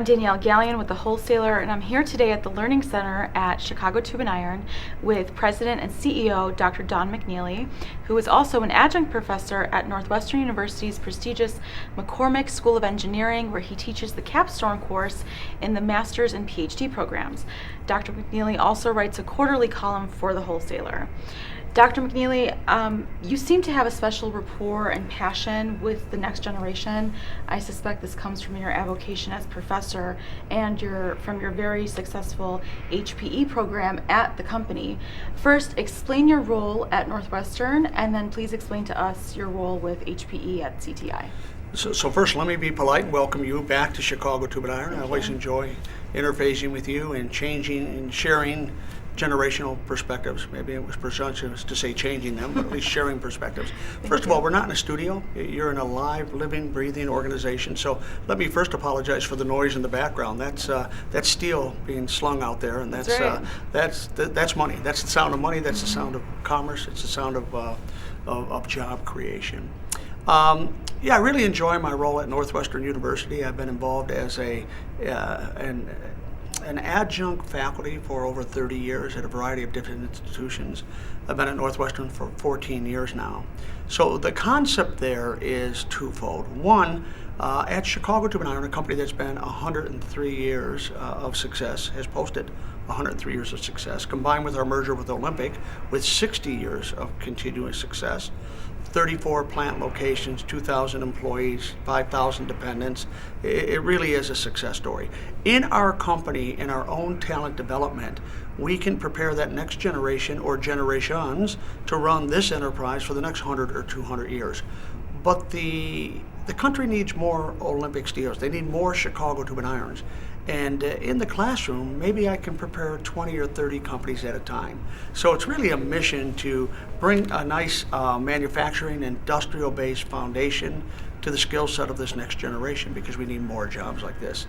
Danielle Galian with the Wholesaler, and I'm here today at the Learning Center at Chicago Tube and Iron with President and CEO Dr. Don McNeeley, who is also an adjunct professor at Northwestern University's prestigious McCormick School of Engineering, where he teaches the capstone course in the master's and PhD programs. Dr. McNeeley also writes a quarterly column for the Wholesaler. Dr. McNeeley, you seem to have a special rapport and passion with the next generation. I suspect this comes from your avocation as professor and from your very successful HPE program at the company. First, explain your role at Northwestern, and then please explain to us your role with HPE at CTI. So first, let me be polite and welcome you back to Chicago Tube and Iron. I always enjoy interfacing with you and changing and sharing generational perspectives. Maybe it was presumptuous to say changing them, but at least sharing perspectives. First of all, we're not in a studio. You're in a live, living, breathing organization. So let me first apologize for the noise in the background. That's steel being slung out there, and that's money. That's the sound of money. That's the sound of commerce. It's the sound of job creation. I really enjoy my role at Northwestern University. I've been involved as an adjunct faculty for over 30 years at a variety of different institutions. I've been at Northwestern for 14 years now. So the concept there is twofold. One, at Chicago Tube and Iron, a company that's been 103 years of success, has posted 103 years of success, combined with our merger with Olympic, with 60 years of continuous success. 34 plant locations, 2,000 employees, 5,000 dependents. It really is a success story. In our company, in our own talent development, we can prepare that next generation or generations to run this enterprise for the next 100 or 200 years. But the country needs more Olympic steels. They need more Chicago Tube and Irons. And in the classroom, maybe I can prepare 20 or 30 companies at a time. So it's really a mission to bring a nice manufacturing, industrial-based foundation to the skill set of this next generation, because we need more jobs like this.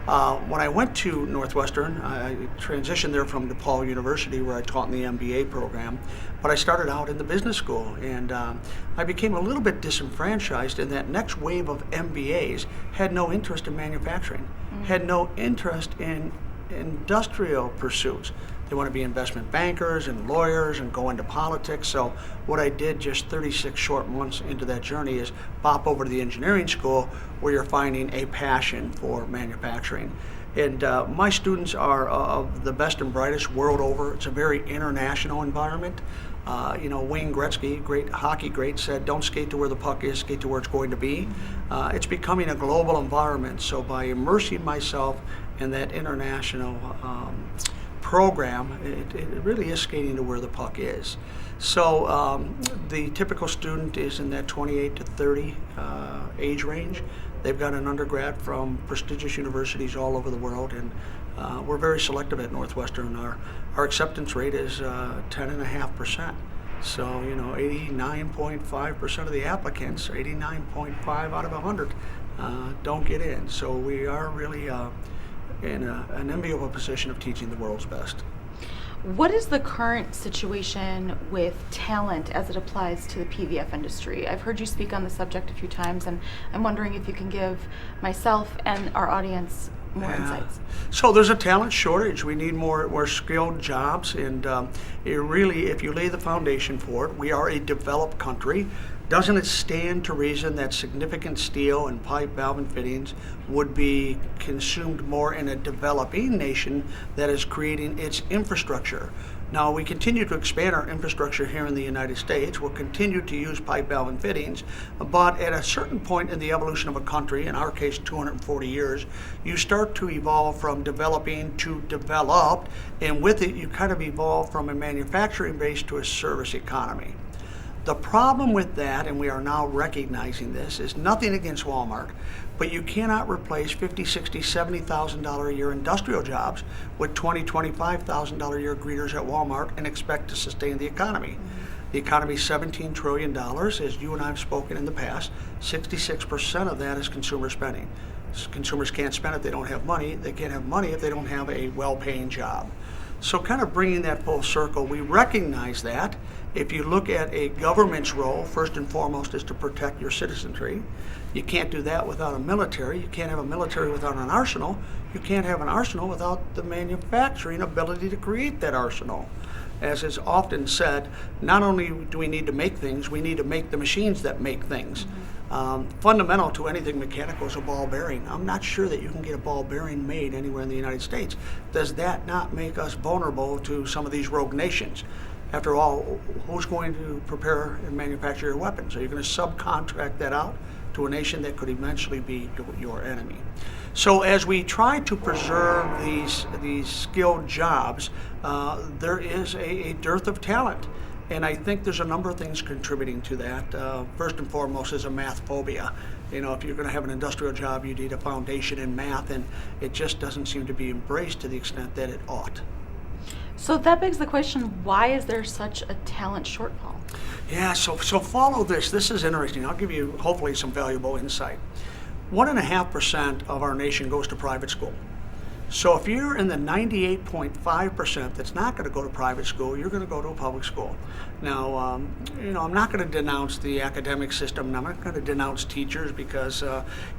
When I went to Northwestern, I transitioned there from DePaul University, where I taught in the MBA program, but I started out in the business school, and I became a little bit disenfranchised in that next wave of MBAs had no interest in manufacturing, had no interest in industrial pursuits. They want to be investment bankers and lawyers and go into politics. So what I did just 36 short months into that journey is bop over to the engineering school, where you're finding a passion for manufacturing. And my students are of the best and brightest world over. It's a very international environment. Wayne Gretzky, great hockey great, said, "Don't skate to where the puck is, skate to where it's going to be." It's becoming a global environment. So by immersing myself in that international program, it really is skating to where the puck is. So the typical student is in that 28 to 30 age range. They've got an undergrad from prestigious universities all over the world, and we're very selective at Northwestern. Our acceptance rate is 10.5%. So 89.5% of the applicants, 89.5 out of 100, don't get in. So we are really in an enviable position of teaching the world's best. What is the current situation with talent as it applies to the PVF industry? I've heard you speak on the subject a few times, and I'm wondering if you can give myself and our audience more insights. So there's a talent shortage. We need more skilled jobs, and if you lay the foundation for it, we are a developed country. Doesn't it stand to reason that significant steel and pipe, valve, and fittings would be consumed more in a developing nation that is creating its infrastructure? Now, we continue to expand our infrastructure here in the United States. We'll continue to use pipe, valve, and fittings, but at a certain point in the evolution of a country, in our case 240 years, you start to evolve from developing to developed, and with it you kind of evolve from a manufacturing base to a service economy. The problem with that, and we are now recognizing this, is nothing against Walmart, but you cannot replace $50,000, $60,000, $70,000 a year industrial jobs with $20,000, $25,000 a year greeters at Walmart and expect to sustain the economy. The economy is $17 trillion, as you and I have spoken in the past. 66% of that is consumer spending. Consumers can't spend if they don't have money. They can't have money if they don't have a well-paying job. So kind of bringing that full circle, we recognize that if you look at a government's role, first and foremost is to protect your citizenry. You can't do that without a military. You can't have a military without an arsenal. You can't have an arsenal without the manufacturing ability to create that arsenal. As is often said, not only do we need to make things, we need to make the machines that make things. Fundamental to anything mechanical is a ball bearing. I'm not sure that you can get a ball bearing made anywhere in the United States. Does that not make us vulnerable to some of these rogue nations? After all, who's going to prepare and manufacture your weapons? Are you going to subcontract that out to a nation that could eventually be your enemy? So as we try to preserve these skilled jobs, there is a dearth of talent. And I think there's a number of things contributing to that. First and foremost is a math phobia. You know, if you're going to have an industrial job, you need a foundation in math, and it just doesn't seem to be embraced to the extent that it ought. So that begs the question, why is there such a talent shortfall? Yeah, so follow this. This is interesting. I'll give you hopefully some valuable insight. 1.5% of our nation goes to private school. So if you're in the 98.5% that's not going to go to private school, you're going to go to a public school. Now, I'm not going to denounce the academic system, and I'm not going to denounce teachers because,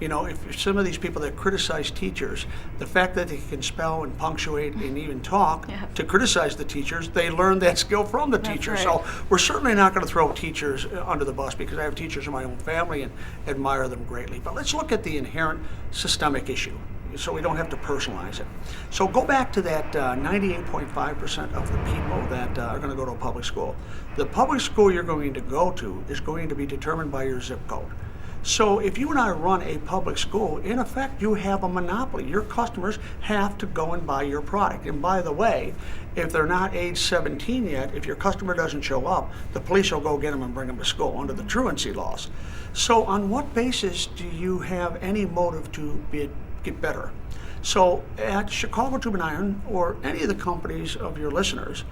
if some of these people that criticize teachers, the fact that they can spell and punctuate and even talk to criticize the teachers, they learn that skill from the teachers. Right. So we're certainly not going to throw teachers under the bus because I have teachers in my own family and admire them greatly. But let's look at the inherent systemic issue, so we don't have to personalize it. So go back to that 98.5% of the people that are going to go to a public school. The public school you're going to go to is going to be determined by your zip code. So if you and I run a public school, in effect, you have a monopoly. Your customers have to go and buy your product. And by the way, if they're not age 17 yet, if your customer doesn't show up, the police will go get them and bring them to school under the truancy laws. So on what basis do you have any motive to get better? So at Chicago Tube and Iron, or any of the companies of your listeners,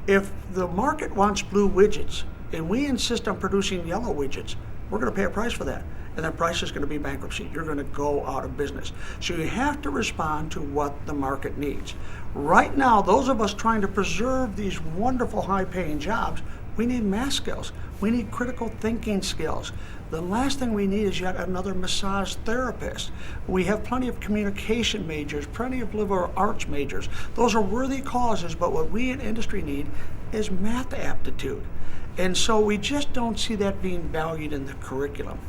if the market wants blue widgets and we insist on producing yellow widgets, we're going to pay a price for that. And that price is going to be bankruptcy. You're going to go out of business. So you have to respond to what the market needs. Right now, those of us trying to preserve these wonderful high-paying jobs, we need math skills. We need critical thinking skills. The last thing we need is yet another massage therapist. We have plenty of communication majors, plenty of liberal arts majors. Those are worthy causes, but what we in industry need is math aptitude. And so we just don't see that being valued in the curriculum.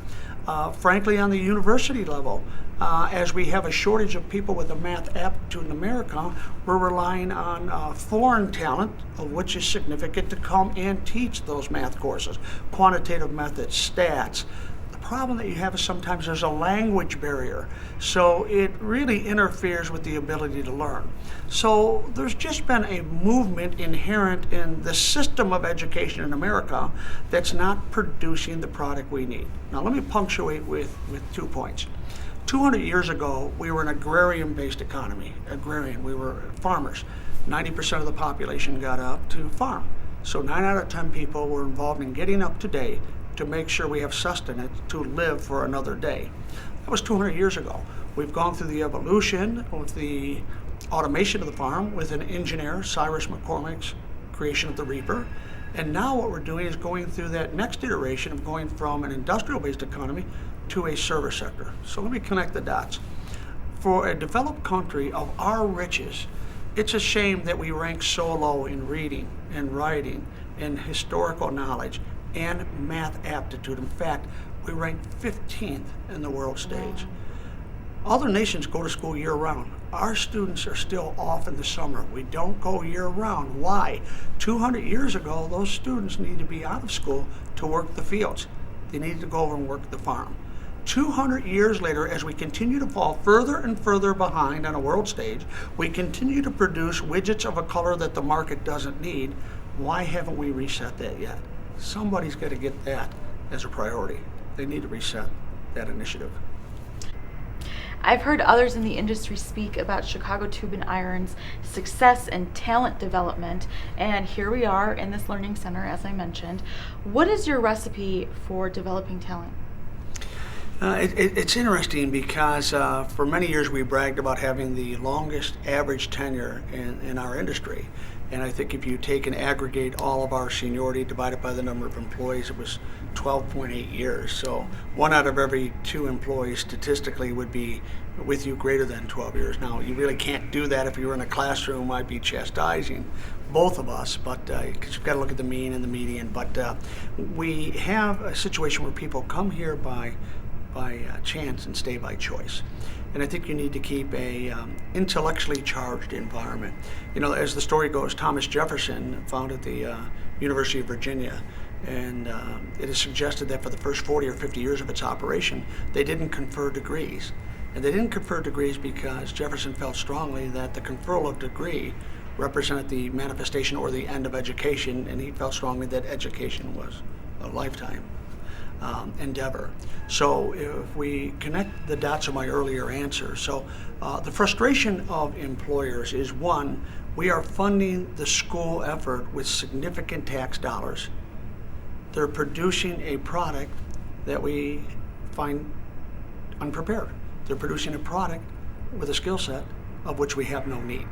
Frankly, on the university level, as we have a shortage of people with a math aptitude in America, we're relying on foreign talent, of which is significant, to come and teach those math courses, quantitative methods, stats. The problem that you have is sometimes there's a language barrier, so it really interferes with the ability to learn. So there's just been a movement inherent in the system of education in America that's not producing the product we need. Now let me punctuate with 2 points. 200 years ago, we were an agrarian-based economy. We were farmers. 90% of the population got up to farm. So 9 out of 10 people were involved in getting up today to make sure we have sustenance to live for another day. That was 200 years ago. We've gone through the evolution of the automation of the farm with an engineer, Cyrus McCormick's creation of the reaper. And now what we're doing is going through that next iteration of going from an industrial-based economy to a service sector. So let me connect the dots. For a developed country of our riches, it's a shame that we rank so low in reading and writing and historical knowledge and math aptitude. In fact, we rank 15th in the world stage. Other nations go to school year-round. Our students are still off in the summer. We don't go year-round. Why? 200 years ago, those students need to be out of school to work the fields. They need to go over and work the farm. 200 years later, as we continue to fall further and further behind on a world stage, we continue to produce widgets of a color that the market doesn't need. Why haven't we reset that yet? Somebody's got to get that as a priority. They need to reset that initiative. I've heard others in the industry speak about Chicago Tube and Iron's success and talent development, and here we are in this learning center, as I mentioned. What is your recipe for developing talent? It's interesting because for many years we bragged about having the longest average tenure in our industry. And I think if you take and aggregate all of our seniority, divide it by the number of employees, it was 12.8 years. So 1 out of every 2 employees statistically would be with you greater than 12 years. Now, you really can't do that if you were in a classroom. I'd be chastising both of us, but because you've got to look at the mean and the median. But we have a situation where people come here by chance and stay by choice. And I think you need to keep a intellectually charged environment. You know, as the story goes, Thomas Jefferson founded the University of Virginia, and it is suggested that for the first 40 or 50 years of its operation, they didn't confer degrees. And they didn't confer degrees because Jefferson felt strongly that the conferral of degree represented the manifestation or the end of education, and he felt strongly that education was a lifetime endeavor. So if we connect the dots of my earlier answer, so the frustration of employers is, one, we are funding the school effort with significant tax dollars. They're producing a product that we find unprepared. They're producing a product with a skill set of which we have no need.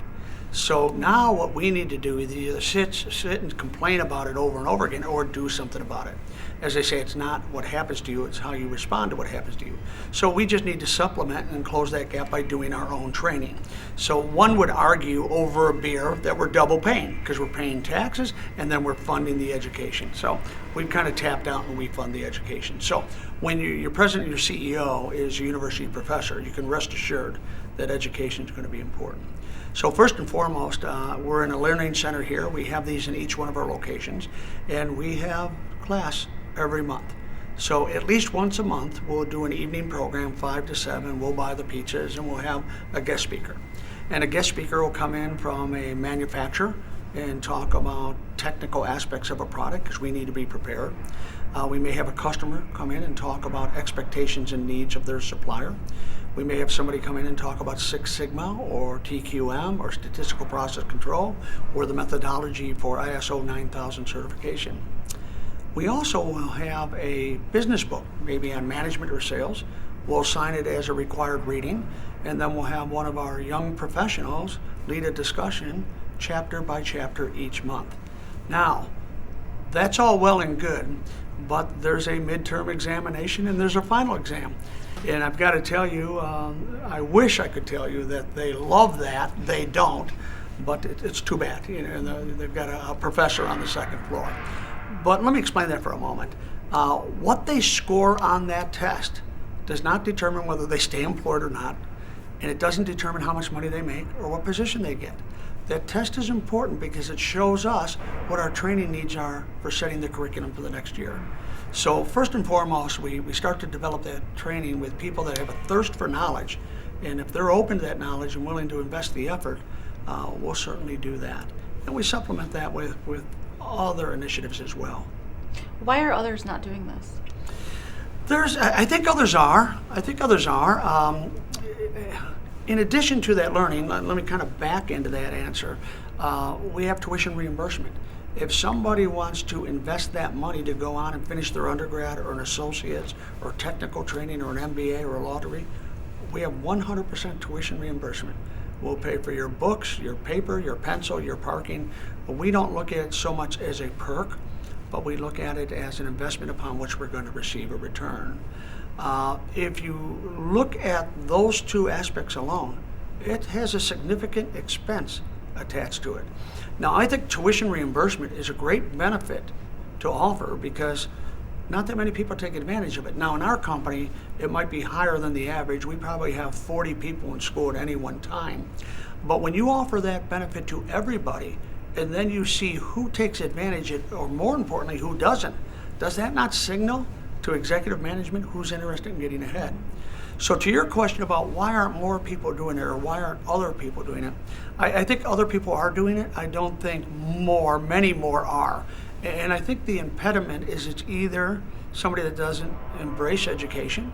So now what we need to do is either sit and complain about it over and over again, or do something about it. As I say, it's not what happens to you, it's how you respond to what happens to you. So we just need to supplement and close that gap by doing our own training. So one would argue over a beer that we're double paying, because we're paying taxes and then we're funding the education. So we've kind of tapped out and we fund the education. So when your president, your CEO is a university professor, you can rest assured that education is going to be important. So first and foremost, we're in a learning center here. We have these in each one of our locations, and we have class every month. So at least once a month, we'll do an evening program, 5 to 7. We'll buy the pizzas, and we'll have a guest speaker. And a guest speaker will come in from a manufacturer and talk about technical aspects of a product, because we need to be prepared. We may have a customer come in and talk about expectations and needs of their supplier. We may have somebody come in and talk about Six Sigma or TQM or statistical process control or the methodology for ISO 9000 certification. We also will have a business book, maybe on management or sales. We'll assign it as a required reading, and then we'll have one of our young professionals lead a discussion chapter by chapter each month. Now, that's all well and good, but there's a midterm examination and there's a final exam. And I've got to tell you, I wish I could tell you that they love that. They don't, but it's too bad. You know, they've got a professor on the second floor. But let me explain that for a moment. What they score on that test does not determine whether they stay employed or not, and it doesn't determine how much money they make or what position they get. That test is important because it shows us what our training needs are for setting the curriculum for the next year. So first and foremost, we start to develop that training with people that have a thirst for knowledge. And if they're open to that knowledge and willing to invest the effort, we'll certainly do that. And we supplement that with other initiatives as well. Why are others not doing this? I think others are. In addition to that learning, let me kind of back into that answer. We have tuition reimbursement. If somebody wants to invest that money to go on and finish their undergrad or an associate's or technical training or an MBA or a law degree, we have 100% tuition reimbursement. We'll pay for your books, your paper, your pencil, your parking. We don't look at it so much as a perk, but we look at it as an investment upon which we're going to receive a return. If you look at those two aspects alone, it has a significant expense attached to it. Now, I think tuition reimbursement is a great benefit to offer because not that many people take advantage of it. Now, in our company, it might be higher than the average. We probably have 40 people in school at any one time. But when you offer that benefit to everybody, and then you see who takes advantage of it, or more importantly, who doesn't, does that not signal to executive management who's interested in getting ahead? So to your question about why aren't more people doing it or why aren't other people doing it, I think other people are doing it. I don't think many more are. And I think the impediment is it's either somebody that doesn't embrace education.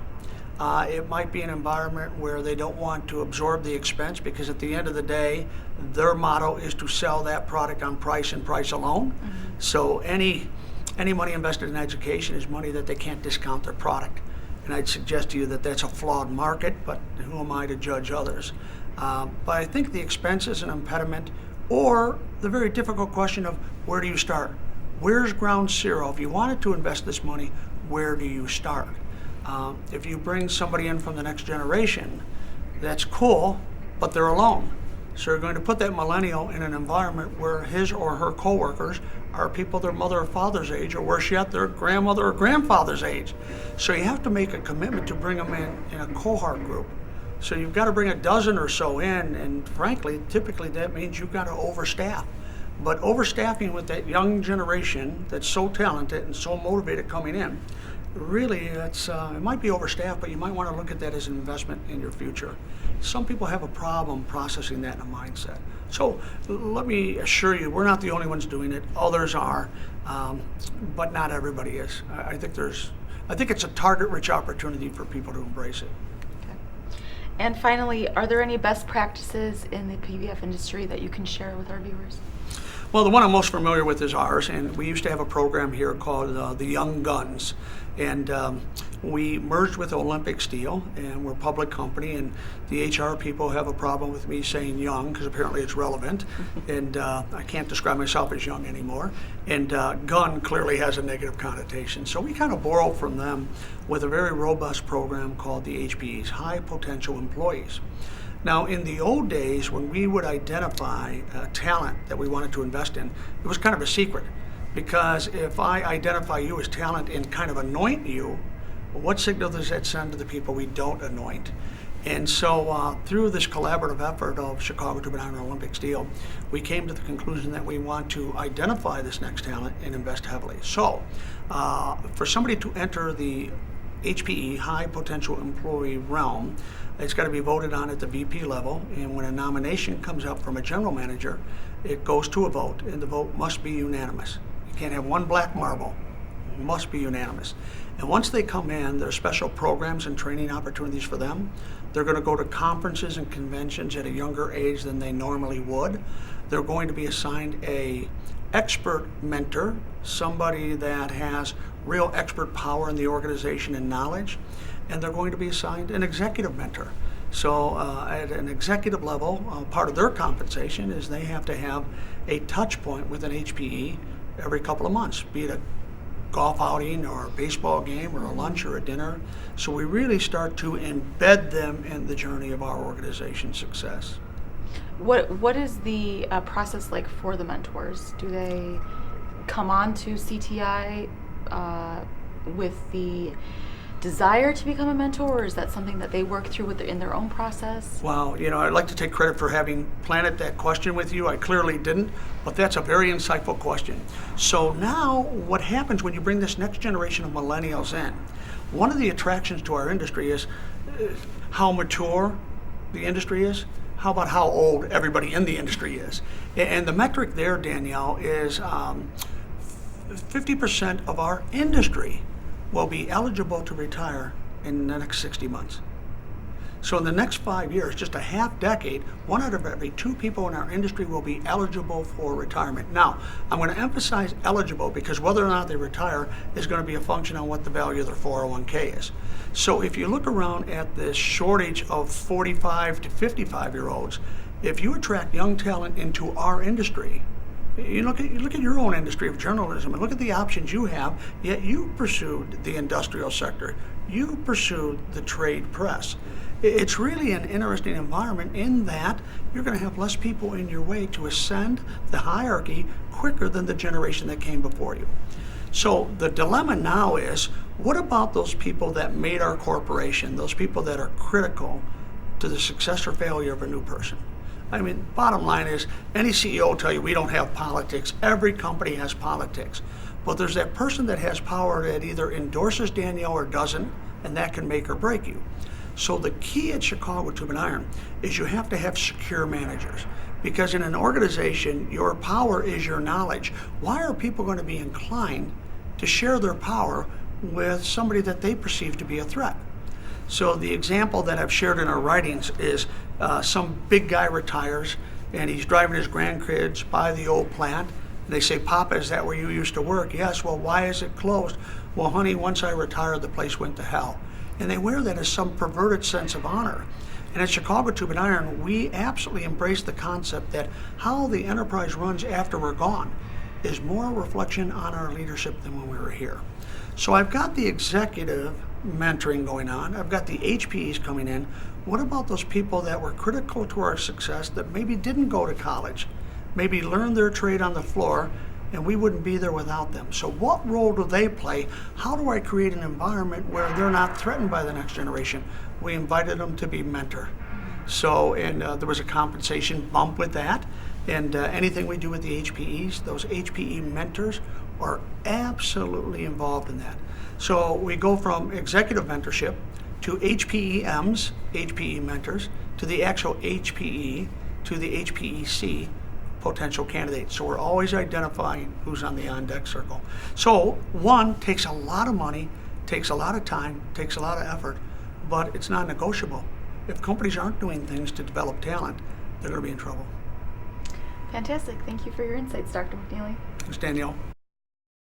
It might be an environment where they don't want to absorb the expense because at the end of the day, their motto is to sell that product on price and price alone. Mm-hmm. So any money invested in education is money that they can't discount their product. and I'd suggest to you that that's a flawed market, but who am I to judge others? But I think the expense is an impediment, or the very difficult question of where do you start? Where's ground zero? If you wanted to invest this money, where do you start? If you bring somebody in from the next generation, that's cool, but they're alone. So you're going to put that millennial in an environment where his or her coworkers are people their mother or father's age, or worse yet, their grandmother or grandfather's age. So you have to make a commitment to bring them in a cohort group. So you've got to bring a dozen or so in, and frankly, typically that means you've got to overstaff. But overstaffing with that young generation that's so talented and so motivated coming in, really, it might be overstaffed, but you might want to look at that as an investment in your future. Some people have a problem processing that in a mindset. So let me assure you, we're not the only ones doing it. Others are, but not everybody is. I think it's a target-rich opportunity for people to embrace it. Okay. And finally, are there any best practices in the PVF industry that you can share with our viewers? Well, the one I'm most familiar with is ours, and we used to have a program here called the Young Guns, and we merged with Olympic Steel, and we're a public company, and the HR people have a problem with me saying young because apparently it's relevant, and I can't describe myself as young anymore, and gun clearly has a negative connotation. So we kind of borrowed from them with a very robust program called the HPEs, High Potential Employees. Now, in the old days, when we would identify talent that we wanted to invest in, it was kind of a secret. Because if I identify you as talent and kind of anoint you, what signal does that send to the people we don't anoint? And so through this collaborative effort of Chicago Tube and Iron and Olympic Steel, we came to the conclusion that we want to identify this next talent and invest heavily. So for somebody to enter the HPE, High Potential Employee realm, it's got to be voted on at the VP level, and when a nomination comes up from a general manager, it goes to a vote, and the vote must be unanimous. You can't have one black marble. It must be unanimous. And once they come in, there are special programs and training opportunities for them. They're going to go to conferences and conventions at a younger age than they normally would. They're going to be assigned a expert mentor, somebody that has real expert power in the organization and knowledge, and they're going to be assigned an executive mentor. So at an executive level, part of their compensation is they have to have a touch point with an HPE every couple of months, be it a golf outing or a baseball game or a lunch or a dinner. So we really start to embed them in the journey of our organization's success. What is the process like for the mentors? Do they come on to CTI with the desire to become a mentor, or is that something that they work through in their own process? Well, I'd like to take credit for having planted that question with you. I clearly didn't, but that's a very insightful question. So now what happens when you bring this next generation of millennials in? One of the attractions to our industry is how mature the industry is. How about how old everybody in the industry is? And the metric there, Danielle, is 50% of our industry will be eligible to retire in the next 60 months. So in the next 5 years, just a half decade, 1 out of every 2 people in our industry will be eligible for retirement. Now, I'm going to emphasize eligible because whether or not they retire is going to be a function on what the value of their 401k is. So if you look around at this shortage of 45 to 55-year-olds, if you attract young talent into our industry, you look at your own industry of journalism and look at the options you have, yet you pursued the industrial sector. You pursued the trade press. It's really an interesting environment in that you're going to have less people in your way to ascend the hierarchy quicker than the generation that came before you. So the dilemma now is, what about those people that made our corporation, those people that are critical to the success or failure of a new person? I mean, bottom line is, any CEO will tell you we don't have politics. Every company has politics. But there's that person that has power that either endorses Danielle or doesn't, and that can make or break you. So the key at Chicago Tube and Iron is you have to have secure managers. Because in an organization, your power is your knowledge. Why are people going to be inclined to share their power with somebody that they perceive to be a threat? So the example that I've shared in our writings is some big guy retires and he's driving his grandkids by the old plant. And they say, "Papa, is that where you used to work?" "Yes." "Well, why is it closed?" "Well, honey, once I retired, the place went to hell." and they wear that as some perverted sense of honor. And at Chicago Tube and Iron, we absolutely embrace the concept that how the enterprise runs after we're gone is more a reflection on our leadership than when we were here. So I've got the executive mentoring going on. I've got the HPEs coming in. What about those people that were critical to our success that maybe didn't go to college, maybe learned their trade on the floor, and we wouldn't be there without them? So what role do they play? How do I create an environment where they're not threatened by the next generation? We invited them to be mentor. So, and there was a compensation bump with that. And anything we do with the HPEs, those HPE mentors are absolutely involved in that. So we go from executive mentorship to HPEMs, HPE mentors, to the actual HPE, to the HPEC potential candidates. So we're always identifying who's on the on-deck circle. So one, takes a lot of money, takes a lot of time, takes a lot of effort, but it's not negotiable. If companies aren't doing things to develop talent, they're going to be in trouble. Fantastic. Thank you for your insights, Dr. McNeeley. Thanks, Danielle.